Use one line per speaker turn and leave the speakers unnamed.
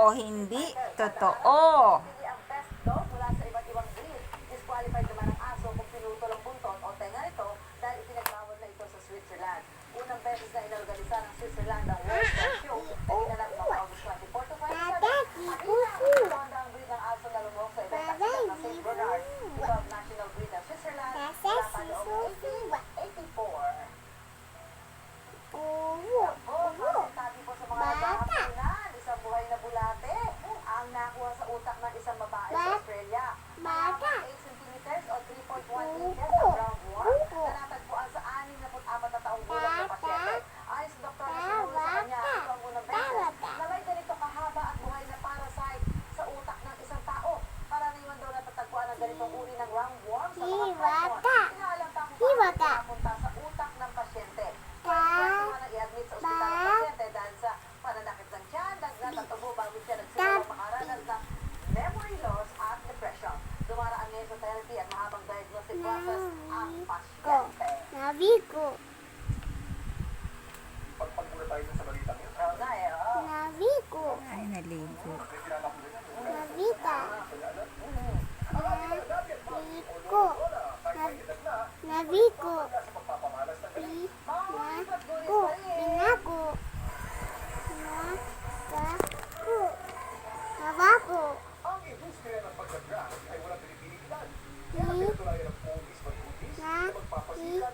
o hindi totoo?
Pili ang best dog mula sa iba't ibang breed. Disqualified naman ang aso kung pinutol ang buntot o tenga nito dahil ipinagbawal na ito sa Switzerland. Unang beses na inorganisa ng Switzerland ang World Dog Show na ginanap noong August 24 to 27. Ang ang breed ng aso na lumok sa ibang kasikat na St. Bernard, ibang national breed ng Switzerland mula pa noong 1884. Sabi po sa mga nagkakapunan, isang buhay na bulate ang nakuha sa utak ng isang babae sa Australia. Mahaba 8 centimeters o 3.1 inches ang roundworm na natagpuan sa 64 na taong gulang na pasyente. Ayon sa doktor na sinuro sa kanya, ito ang unang beses na may ganito kahaba at buhay na parasite sa utak ng isang tao. Karaniwan daw natatagpuan ang ganitong uri ng roundworm sa mga python. Inaalam pa kung paano ito napunta sa utak ng pasyente. I-admit sa ospital ng pasyente dahil sa pananakit ng tiyan, dagnat at tubo bago siya nagsimulang makaranas ng memory loss at depression. Dumaraan ngayon sa therapy at mahabang diagnostic process ang pasyente.
Navigo.
Pagpagmula tayo sa balitang yun.
Oo nga eh, oo.
Navigo.
Ay, naligo.
Navita. Navigo. Navigo. Pinago. Pinago. Nagago. Navago.
Ang industriya ng pagdadra ay walang pinipiling edad. Kaya pinatulayan ng pulis, magpulis, na magpapasikat